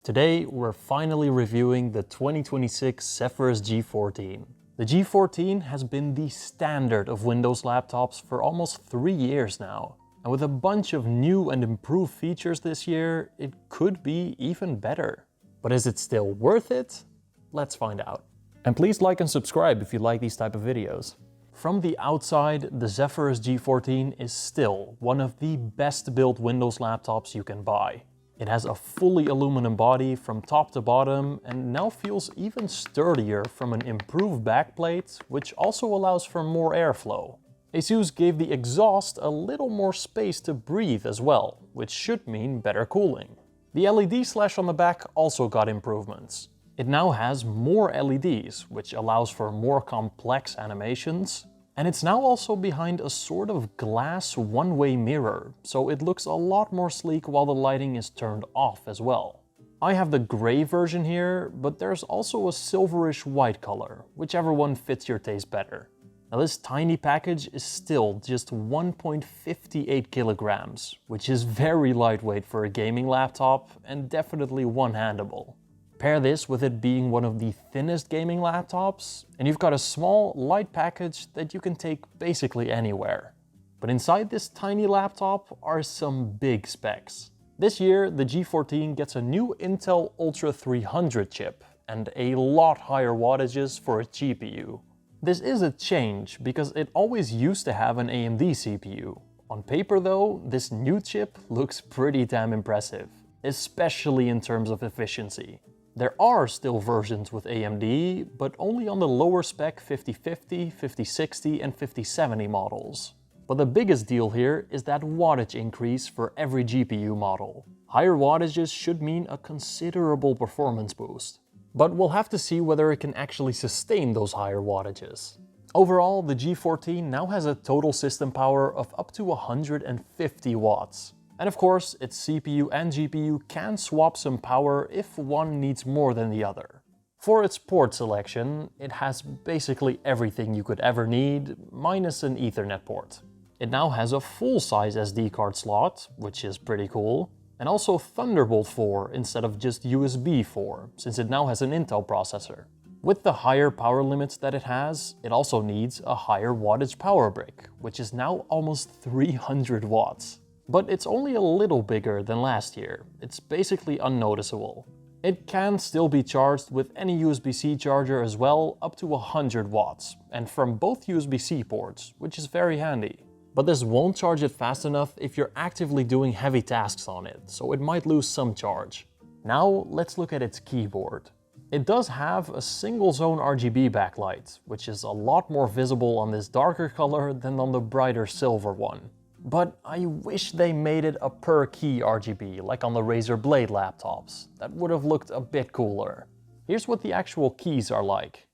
Today, we're finally reviewing the 2026 Zephyrus G14. The G14 has been the standard of Windows laptops for almost 3 years now. And with a bunch of new and improved features this year, it could be even better. But is it still worth it? Let's find out. And please like and subscribe if you like these type of videos. From the outside, the Zephyrus G14 is still one of the best built Windows laptops you can buy. It has a fully aluminum body from top to bottom and now feels even sturdier from an improved backplate, which also allows for more airflow. Asus gave the exhaust a little more space to breathe as well, which should mean better cooling. The LED slash on the back also got improvements. It now has more LEDs, which allows for more complex animations. And it's now also behind a sort of glass one-way mirror, so it looks a lot more sleek while the lighting is turned off as well. I have the gray version here, but there's also a silverish white color, whichever one fits your taste better. Now this tiny package is still just 1.58 kilograms, which is very lightweight for a gaming laptop and definitely one-handable. Pair this with it being one of the thinnest gaming laptops, and you've got a small, light package that you can take basically anywhere. But inside this tiny laptop are some big specs. This year, the G14 gets a new Intel Ultra 300 chip and a lot higher wattages for its GPU. This is a change because it always used to have an AMD CPU. On paper though, this new chip looks pretty damn impressive, especially in terms of efficiency. There are still versions with AMD, but only on the lower spec 5050, 5060 and 5070 models. But the biggest deal here is that wattage increase for every GPU model. Higher wattages should mean a considerable performance boost. But we'll have to see whether it can actually sustain those higher wattages. Overall, the G14 now has a total system power of up to 150 watts. And of course, its CPU and GPU can swap some power if one needs more than the other. For its port selection, it has basically everything you could ever need, minus an Ethernet port. It now has a full-size SD card slot, which is pretty cool, and also Thunderbolt 4 instead of just USB 4, since it now has an Intel processor. With the higher power limits that it has, it also needs a higher wattage power brick, which is now almost 300 watts. But it's only a little bigger than last year. It's basically unnoticeable. It can still be charged with any USB-C charger as well, up to 100 watts, and from both USB-C ports, which is very handy. But this won't charge it fast enough if you're actively doing heavy tasks on it, so it might lose some charge. Now let's look at its keyboard. It does have a single zone RGB backlight, which is a lot more visible on this darker color than on the brighter silver one. But I wish they made it a per key RGB, like on the Razer Blade laptops. That would have looked a bit cooler. Here's what the actual keys are like.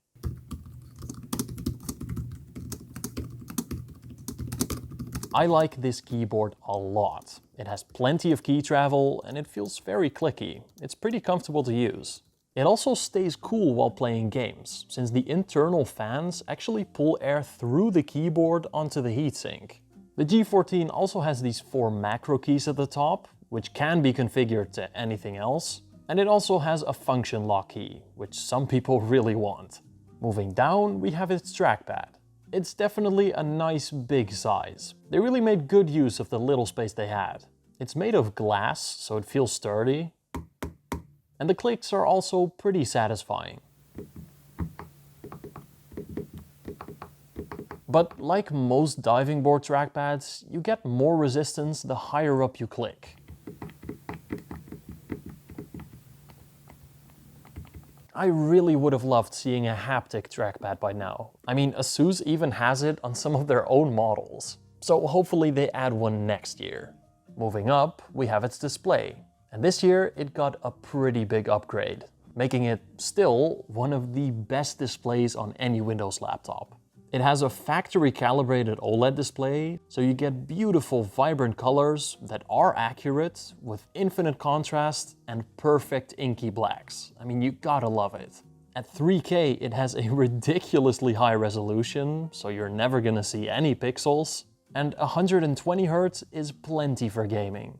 I like this keyboard a lot. It has plenty of key travel and it feels very clicky. It's pretty comfortable to use. It also stays cool while playing games, since the internal fans actually pull air through the keyboard onto the heatsink. The G14 also has these 4 macro keys at the top, which can be configured to anything else, and it also has a function lock key, which some people really want. Moving down, we have its trackpad. It's definitely a nice big size. They really made good use of the little space they had. It's made of glass, so it feels sturdy, and the clicks are also pretty satisfying. But like most diving board trackpads, you get more resistance the higher up you click. I really would have loved seeing a haptic trackpad by now. I mean, Asus even has it on some of their own models. So hopefully they add one next year. Moving up, we have its display. And this year it got a pretty big upgrade, making it still one of the best displays on any Windows laptop. It has a factory calibrated OLED display, so you get beautiful vibrant colors that are accurate with infinite contrast and perfect inky blacks. I mean, you gotta love it. At 3K, it has a ridiculously high resolution, so you're never gonna see any pixels. And 120 Hz is plenty for gaming.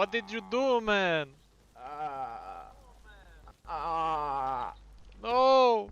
What did you do, man? No!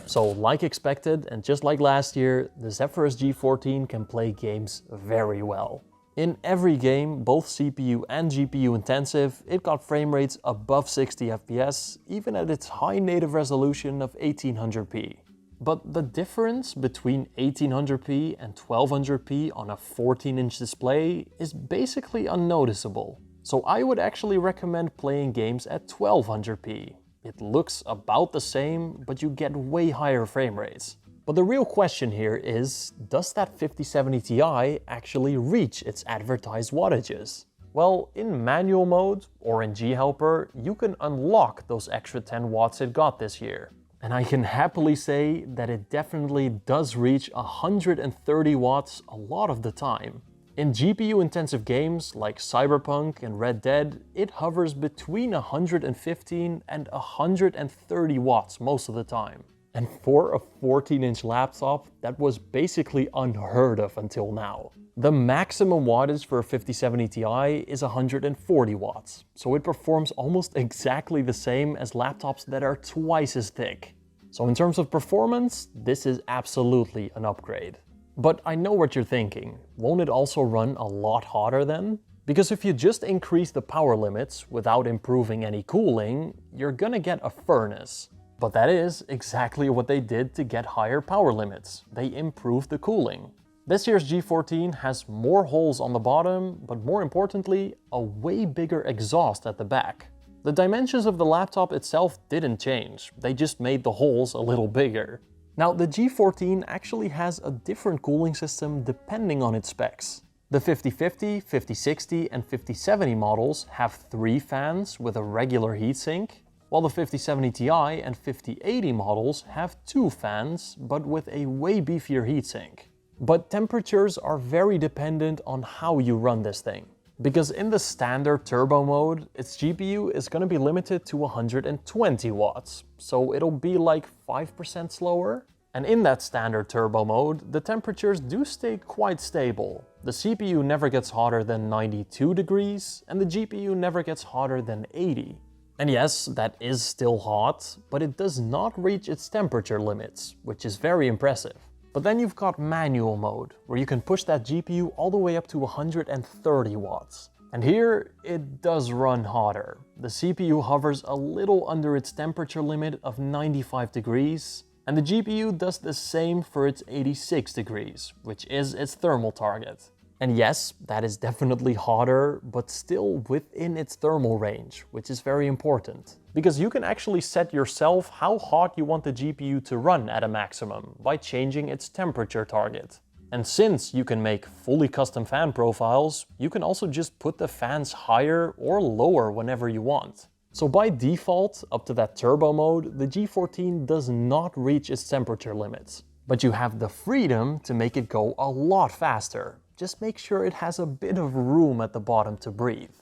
So like expected, and just like last year, the Zephyrus G14 can play games very well. In every game, both CPU and GPU intensive, it got frame rates above 60 FPS, even at its high native resolution of 1800p. But the difference between 1800p and 1200p on a 14-inch display is basically unnoticeable. So I would actually recommend playing games at 1200p. It looks about the same, but you get way higher frame rates. But the real question here is, does that 5070 Ti actually reach its advertised wattages? Well, in manual mode or in G-Helper, you can unlock those extra 10 watts it got this year. And I can happily say that it definitely does reach 130 watts a lot of the time. In GPU-intensive games like Cyberpunk and Red Dead, it hovers between 115 and 130 watts most of the time. And for a 14-inch laptop, that was basically unheard of until now. The maximum wattage for a 5070 Ti is 140 watts, so it performs almost exactly the same as laptops that are twice as thick. So in terms of performance, this is absolutely an upgrade. But I know what you're thinking, won't it also run a lot hotter then? Because if you just increase the power limits without improving any cooling, you're gonna get a furnace. But that is exactly what they did to get higher power limits. They improved the cooling. This year's G14 has more holes on the bottom, but more importantly, a way bigger exhaust at the back. The dimensions of the laptop itself didn't change, they just made the holes a little bigger. Now, the G14 actually has a different cooling system depending on its specs. The 5050, 5060 and 5070 models have 3 fans with a regular heatsink, while the 5070 Ti and 5080 models have 2 fans, but with a way beefier heatsink. But temperatures are very dependent on how you run this thing. Because in the standard turbo mode, its GPU is going to be limited to 120 watts, so it'll be like 5% slower. And in that standard turbo mode, the temperatures do stay quite stable. The CPU never gets hotter than 92 degrees, and the GPU never gets hotter than 80. And yes, that is still hot, but it does not reach its temperature limits, which is very impressive. But then you've got manual mode, where you can push that GPU all the way up to 130 watts. And here, it does run hotter. The CPU hovers a little under its temperature limit of 95 degrees, and the GPU does the same for its 86 degrees, which is its thermal target. And yes, that is definitely hotter, but still within its thermal range, which is very important. Because you can actually set yourself how hot you want the GPU to run at a maximum by changing its temperature target. And since you can make fully custom fan profiles, you can also just put the fans higher or lower whenever you want. So by default, up to that turbo mode, the G14 does not reach its temperature limits. But you have the freedom to make it go a lot faster. Just make sure it has a bit of room at the bottom to breathe.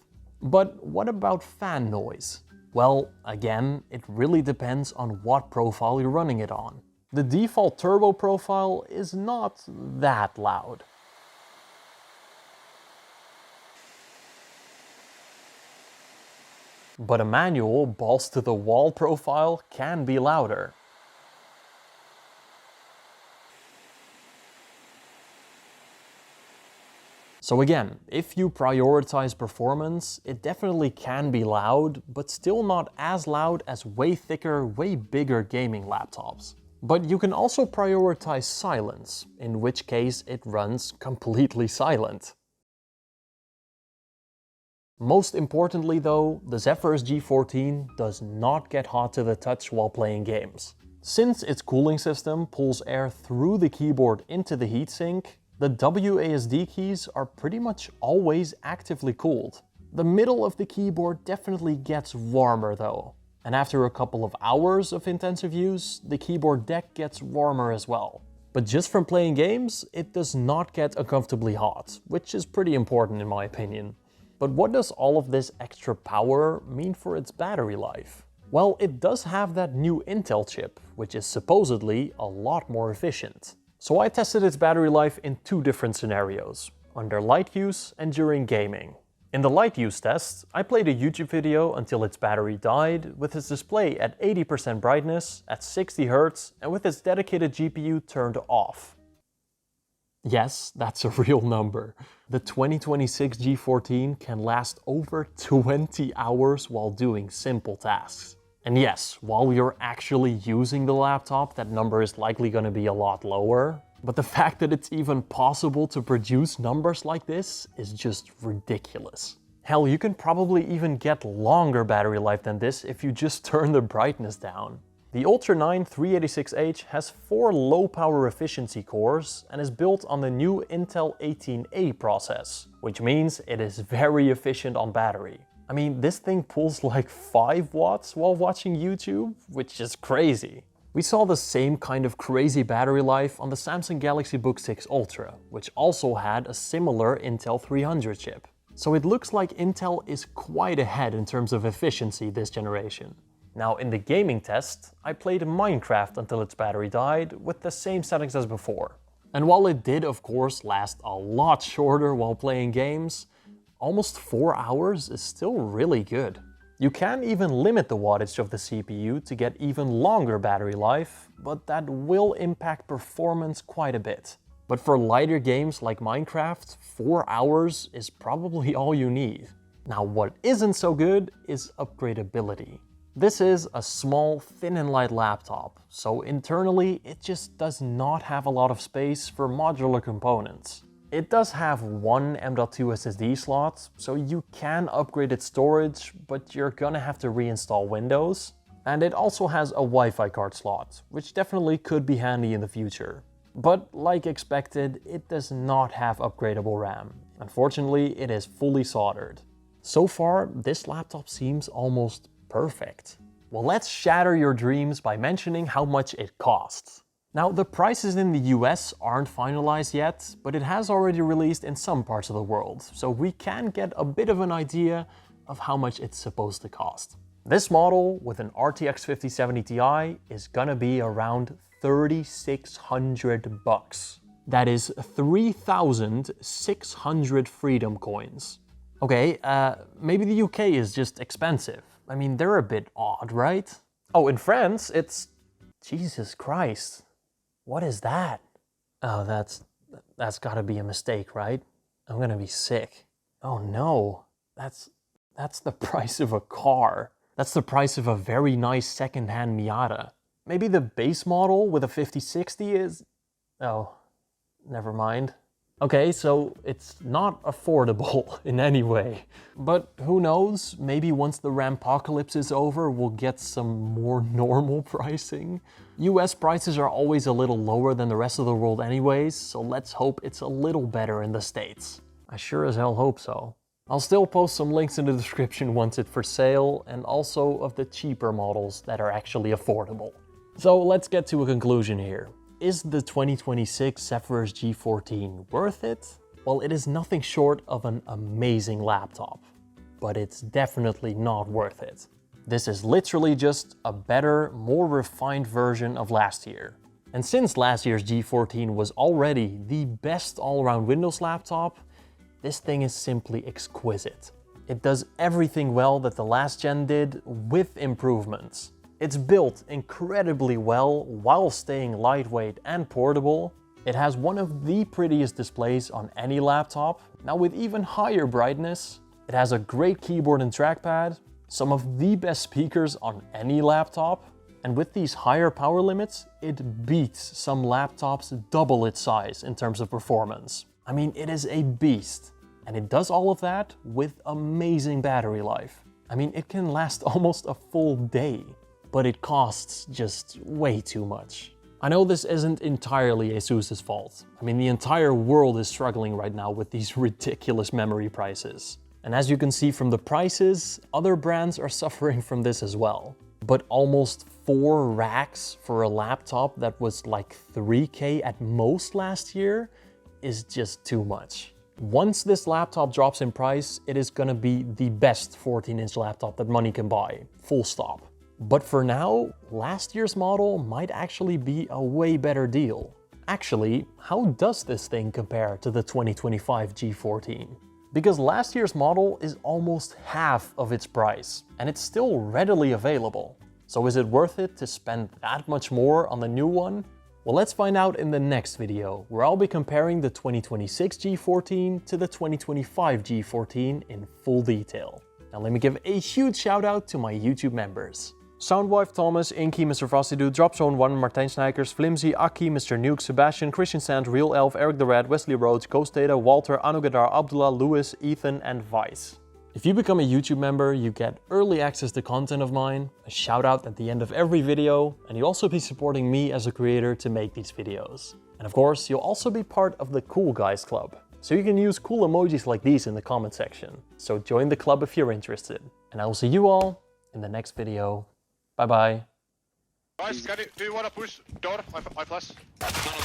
But what about fan noise? Well, again, it really depends on what profile you're running it on. The default turbo profile is not that loud. But a manual balls to the wall profile can be louder. So again, if you prioritize performance, it definitely can be loud, but still not as loud as way thicker, way bigger gaming laptops. But you can also prioritize silence, in which case it runs completely silent. Most importantly though, the Zephyrus G14 does not get hot to the touch while playing games. Since its cooling system pulls air through the keyboard into the heatsink, the WASD keys are pretty much always actively cooled. The middle of the keyboard definitely gets warmer though, and after a couple of hours of intensive use, the keyboard deck gets warmer as well. But just from playing games, it does not get uncomfortably hot, which is pretty important in my opinion. But what does all of this extra power mean for its battery life? Well, it does have that new Intel chip, which is supposedly a lot more efficient. So I tested its battery life in two different scenarios, under light use and during gaming. In the light use test, I played a YouTube video until its battery died, with its display at 80% brightness, at 60 Hz, and with its dedicated GPU turned off. Yes, that's a real number. The 2026 G14 can last over 20 hours while doing simple tasks. And yes, while you're actually using the laptop, that number is likely going to be a lot lower. But the fact that it's even possible to produce numbers like this is just ridiculous. Hell, you can probably even get longer battery life than this if you just turn the brightness down. The Ultra 9 386H has 4 low power efficiency cores and is built on the new Intel 18A process, which means it is very efficient on battery. I mean, this thing pulls like 5 watts while watching YouTube, which is crazy. We saw the same kind of crazy battery life on the Samsung Galaxy Book 6 Ultra, which also had a similar Intel 300 chip. So it looks like Intel is quite ahead in terms of efficiency this generation. Now in the gaming test, I played Minecraft until its battery died with the same settings as before. And while it did of course last a lot shorter while playing games, almost 4 hours is still really good. You can even limit the wattage of the CPU to get even longer battery life, but that will impact performance quite a bit. But for lighter games like Minecraft, 4 hours is probably all you need. Now what isn't so good is upgradeability. This is a small, thin and light laptop, so internally it just does not have a lot of space for modular components. It does have one M.2 SSD slot, so you can upgrade its storage, but you're gonna have to reinstall Windows. And it also has a Wi-Fi card slot, which definitely could be handy in the future. But like expected, it does not have upgradable RAM. Unfortunately, it is fully soldered. So far, this laptop seems almost perfect. Well, let's shatter your dreams by mentioning how much it costs. Now, the prices in the US aren't finalized yet, but it has already released in some parts of the world, so we can get a bit of an idea of how much it's supposed to cost. This model with an RTX 5070 Ti is gonna be around $3,600. That is 3,600 Freedom coins. Okay, maybe the UK is just expensive. I mean, they're a bit odd, right? Oh, in France, it's... Jesus Christ. What is that? Oh, that's gotta be a mistake, right? I'm gonna be sick. Oh no, that's the price of a car. That's the price of a very nice second-hand Miata. Maybe the base model with a 5060 is... Oh, never mind. Okay, so it's not affordable in any way. But who knows, maybe once the Rampocalypse is over, we'll get some more normal pricing. US prices are always a little lower than the rest of the world anyways, so let's hope it's a little better in the States. I sure as hell hope so. I'll still post some links in the description once it's for sale, and also of the cheaper models that are actually affordable. So let's get to a conclusion here. Is the 2026 Zephyrus G14 worth it? Well, it is nothing short of an amazing laptop, but it's definitely not worth it. This is literally just a better, more refined version of last year. And since last year's G14 was already the best all-around Windows laptop, this thing is simply exquisite. It does everything well that the last gen did with improvements. It's built incredibly well while staying lightweight and portable. It has one of the prettiest displays on any laptop, now with even higher brightness. It has a great keyboard and trackpad, some of the best speakers on any laptop, and with these higher power limits, it beats some laptops double its size in terms of performance. I mean, it is a beast, and it does all of that with amazing battery life. I mean, it can last almost a full day. But it costs just way too much. I know this isn't entirely Asus's fault. I mean, the entire world is struggling right now with these ridiculous memory prices. And as you can see from the prices, other brands are suffering from this as well. But almost 4 racks for a laptop that was like 3K at most last year is just too much. Once this laptop drops in price, it is gonna be the best 14-inch laptop that money can buy, full stop. But for now, last year's model might actually be a way better deal. Actually, how does this thing compare to the 2025 G14? Because last year's model is almost half of its price, and it's still readily available. So is it worth it to spend that much more on the new one? Well, let's find out in the next video, where I'll be comparing the 2026 G14 to the 2025 G14 in full detail. Now let me give a huge shout out to my YouTube members. Soundwife, Thomas, Inky, Mr. Vassidu, Dropzone1, Martijn Snijkers, Flimsy, Aki, Mr. Nuke, Sebastian, Christian Sand, Real Elf, Eric the Red, Wesley Rhodes, Ghost Data, Walter, Anugadar, Abdullah, Lewis, Ethan, and Vice. If you become a YouTube member, you get early access to content of mine, a shout out at the end of every video, and you'll also be supporting me as a creator to make these videos. And of course, you'll also be part of the Cool Guys Club, so you can use cool emojis like these in the comment section. So join the club if you're interested. And I will see you all in the next video. Bye bye. Guys, do you wanna push door? I flash.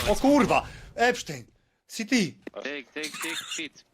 O kurwa! Epstein! CT! Take feet.